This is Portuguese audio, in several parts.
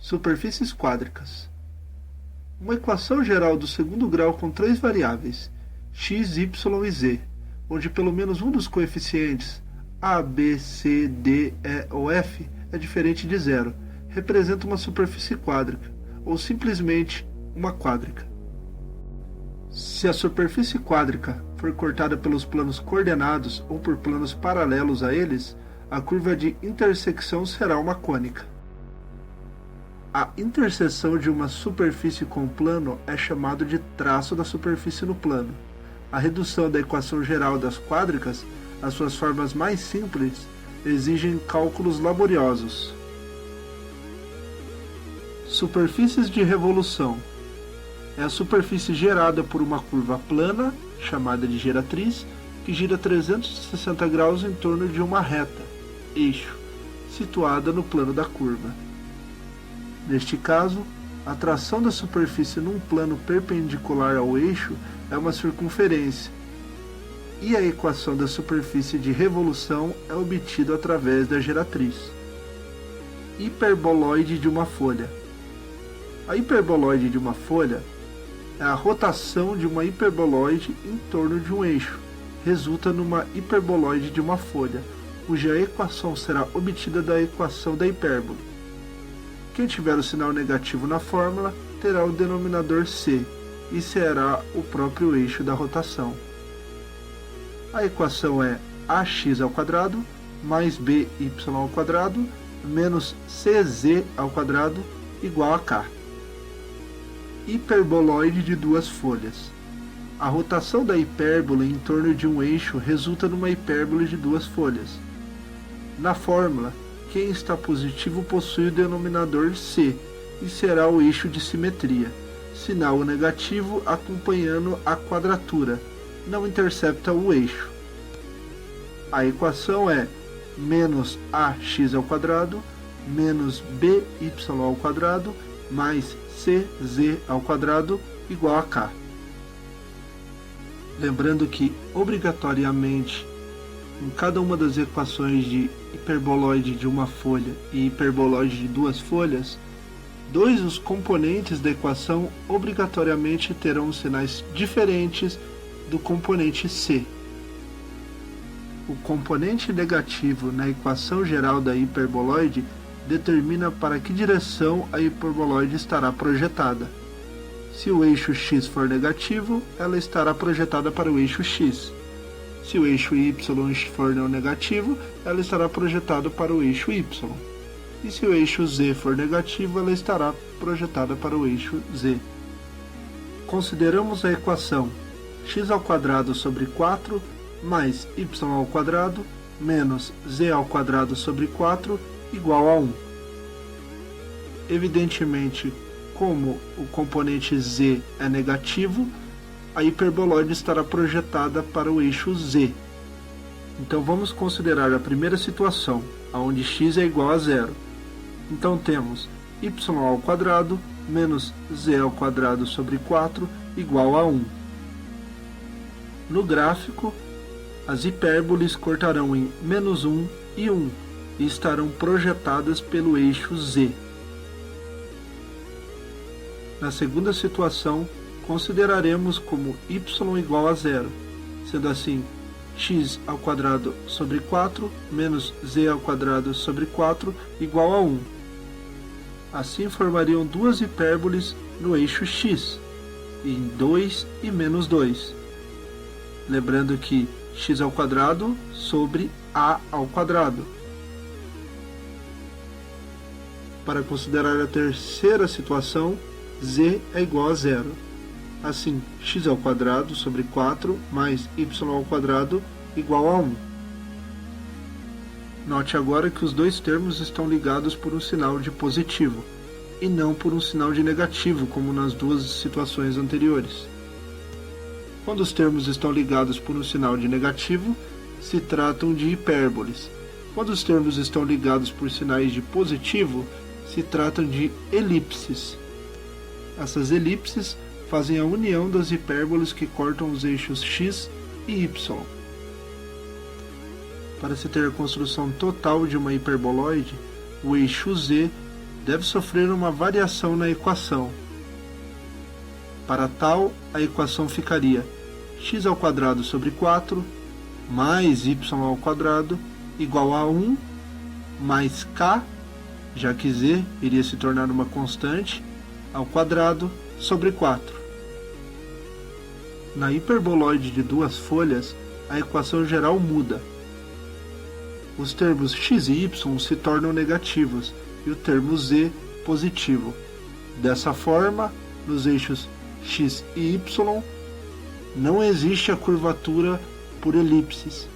Superfícies quádricas. Uma equação geral do segundo grau com três variáveis, x, y e z, onde pelo menos um dos coeficientes a, b, c, d, e ou f é diferente de zero, representa uma superfície quádrica, ou simplesmente uma quádrica. Se a superfície quádrica for cortada pelos planos coordenados ou por planos paralelos a eles, a curva de intersecção será uma cônica. A interseção de uma superfície com o plano é chamado de traço da superfície no plano. A redução da equação geral das quádricas às suas formas mais simples exigem cálculos laboriosos. Superfícies de revolução. É a superfície gerada por uma curva plana, chamada de geratriz, que gira 360 graus em torno de uma reta, eixo, situada no plano da curva. Neste caso, a tração da superfície num plano perpendicular ao eixo é uma circunferência, e a equação da superfície de revolução é obtida através da geratriz. Hiperboloide de uma folha. A hiperboloide de uma folha é a rotação de uma hiperboloide em torno de um eixo. Resulta numa hiperboloide de uma folha, cuja equação será obtida da equação da hipérbole. Quem tiver o sinal negativo na fórmula terá o denominador c, e será o próprio eixo da rotação. A equação é ax² mais by² menos cz² igual a k. Hiperboloide de duas folhas. A rotação da hipérbole em torno de um eixo resulta numa hipérbole de duas folhas. Na fórmula, quem está positivo possui o denominador c e será o eixo de simetria, sinal negativo acompanhando a quadratura, não intercepta o eixo. A equação é menos ax² menos by² mais cz² igual a k. Lembrando que, obrigatoriamente, em cada uma das equações de hiperboloide de uma folha e hiperboloide de duas folhas, dois dos componentes da equação obrigatoriamente terão sinais diferentes do componente c. O componente negativo na equação geral da hiperboloide determina para que direção a hiperboloide estará projetada. Se o eixo x for negativo, ela estará projetada para o eixo x. Se o eixo y for não negativo, ela estará projetada para o eixo y. E se o eixo z for negativo, ela estará projetada para o eixo z. Consideramos a equação x² sobre 4 mais y² menos z² sobre 4 igual a 1. Evidentemente, como o componente z é negativo, a hiperboloide estará projetada para o eixo z. Então vamos considerar a primeira situação, onde x é igual a zero. Então temos y² menos z² sobre 4 igual a 1. No gráfico, as hipérboles cortarão em menos 1 e 1 e estarão projetadas pelo eixo z. Na segunda situação, consideraremos como y igual a zero, sendo assim x² sobre 4 menos z² sobre 4 igual a 1. Assim formariam duas hipérboles no eixo x, em 2 e menos 2. Lembrando que x² sobre a². Para considerar a terceira situação, z é igual a zero. Assim, x² sobre 4 mais y² igual a 1. Note agora que os dois termos estão ligados por um sinal de positivo, e não por um sinal de negativo, como nas duas situações anteriores. Quando os termos estão ligados por um sinal de negativo, se tratam de hipérboles. Quando os termos estão ligados por sinais de positivo, se tratam de elipses. Essas elipses fazem a união das hipérboles que cortam os eixos x e y. Para se ter a construção total de uma hiperboloide, o eixo z deve sofrer uma variação na equação. Para tal, a equação ficaria x² sobre 4 mais y² igual a 1 mais k, já que z iria se tornar uma constante, ao quadrado sobre 4. Na hiperboloide de duas folhas, a equação geral muda. Os termos x e y se tornam negativos e o termo z positivo. Dessa forma, nos eixos x e y, não existe a curvatura por elipses.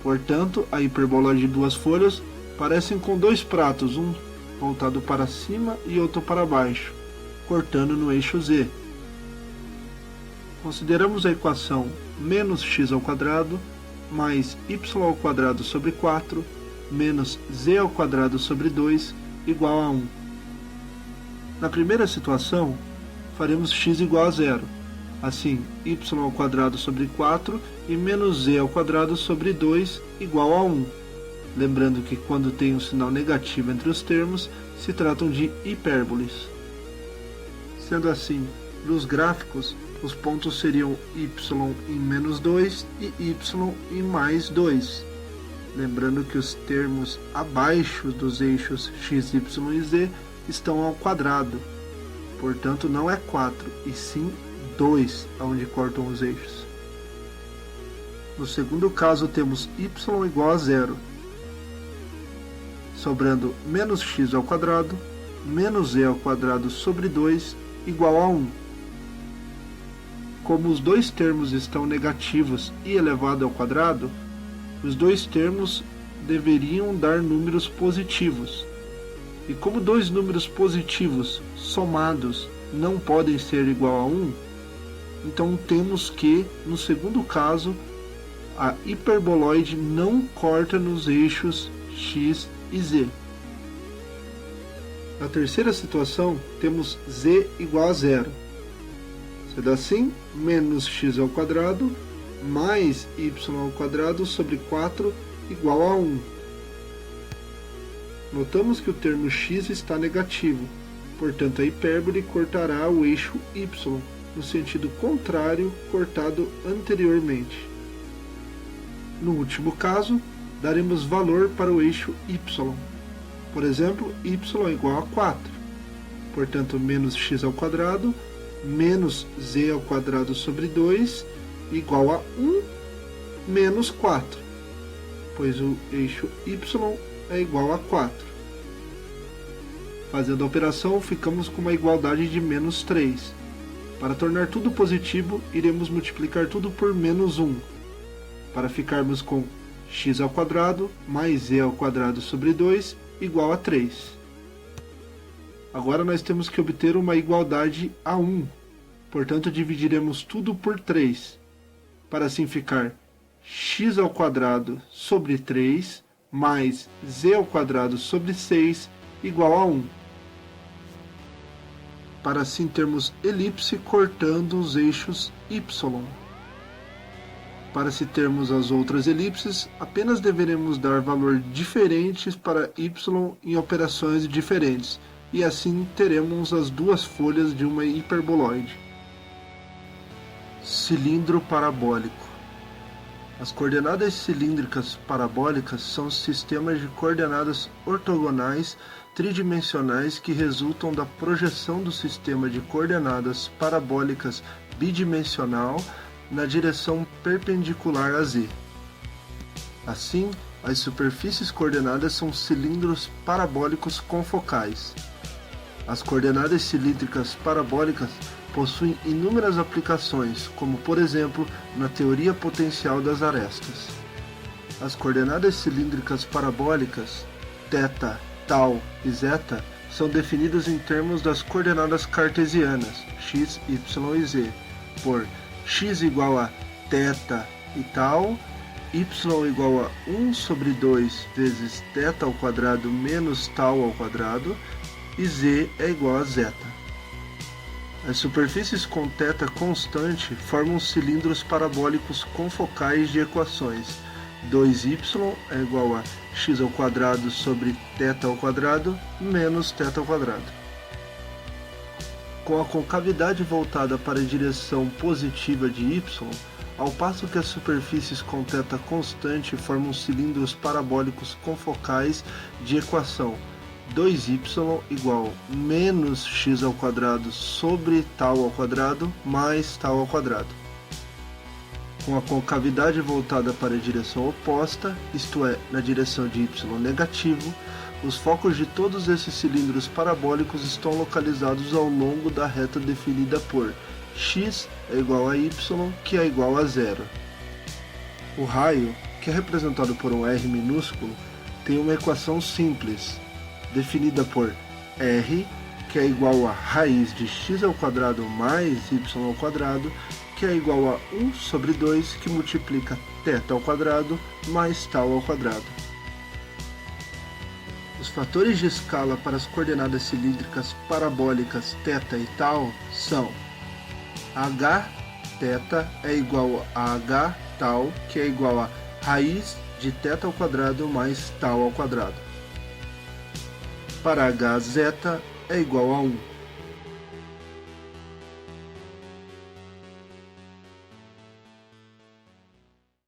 Portanto, a hiperboloide de duas folhas parecem com dois pratos, um voltado para cima e outro para baixo, cortando no eixo z. Consideramos a equação menos x² mais y² sobre 4 menos z² sobre 2 igual a 1. Na primeira situação, faremos x igual a 0. Assim, y² sobre 4 e menos z² sobre 2 igual a 1. Lembrando que quando tem um sinal negativo entre os termos, se tratam de hipérboles. Sendo assim, nos gráficos, os pontos seriam y em menos 2 e y em mais 2. Lembrando que os termos abaixo dos eixos x, y e z estão ao quadrado. Portanto, não é 4, e sim 2 onde cortam os eixos. No segundo caso, temos y igual a 0, sobrando menos x² menos z² sobre 2 igual a 1. Como os dois termos estão negativos e elevado ao quadrado, os dois termos deveriam dar números positivos. E como dois números positivos somados não podem ser igual a 1, então temos que, no segundo caso, a hiperboloide não corta nos eixos x e z. Na terceira situação, temos z igual a 0. Sendo assim, menos x² mais y² sobre 4 igual a 1. Notamos que o termo x está negativo, portanto a hipérbole cortará o eixo y, no sentido contrário cortado anteriormente. No último caso, daremos valor para o eixo y. Por exemplo, y igual a 4, portanto menos x² menos z² sobre 2 igual a 1 menos 4, pois o eixo y é igual a 4. Fazendo a operação, ficamos com uma igualdade de menos 3. Para tornar tudo positivo, iremos multiplicar tudo por menos 1, para ficarmos com x² mais z² sobre 2 igual a 3. Agora nós temos que obter uma igualdade a 1, portanto dividiremos tudo por 3, para assim ficar x² sobre 3 mais z² sobre 6 igual a 1. Para assim termos elipse cortando os eixos y. Para se termos as outras elipses, apenas deveremos dar valor diferentes para y em operações diferentes, e assim teremos as duas folhas de uma hiperboloide. Cilindro parabólico. As coordenadas cilíndricas parabólicas são sistemas de coordenadas ortogonais tridimensionais que resultam da projeção do sistema de coordenadas parabólicas bidimensional na direção perpendicular a z. Assim, as superfícies coordenadas são cilindros parabólicos confocais. As coordenadas cilíndricas parabólicas possuem inúmeras aplicações, como por exemplo na teoria potencial das arestas. As coordenadas cilíndricas parabólicas, θ, τ e z, são definidas em termos das coordenadas cartesianas, x, y e z, por x igual a θ e τ, y igual a 1 sobre 2 vezes θ² menos τ², e z é igual a z. As superfícies com θ constante formam cilindros parabólicos confocais de equações, 2y é igual a x ao quadrado sobre θ ao quadrado menos θ ao quadrado. Com a concavidade voltada para a direção positiva de y, ao passo que as superfícies com θ constante formam cilindros parabólicos confocais de equação 2y igual menos x ao quadrado sobre tal ao quadrado mais tal ao quadrado. Com a concavidade voltada para a direção oposta, isto é, na direção de y negativo, os focos de todos esses cilindros parabólicos estão localizados ao longo da reta definida por x é igual a y, que é igual a zero. O raio, que é representado por um r minúsculo, tem uma equação simples, definida por r, que é igual a raiz de x ao quadrado mais y ao quadrado, que é igual a 1 sobre 2, que multiplica θ ao quadrado mais tal ao quadrado. Os fatores de escala para as coordenadas cilíndricas parabólicas θ e tal são h θ é igual a h tal, que é igual a raiz de θ ao quadrado mais tal ao quadrado. Para h zeta é igual a 1.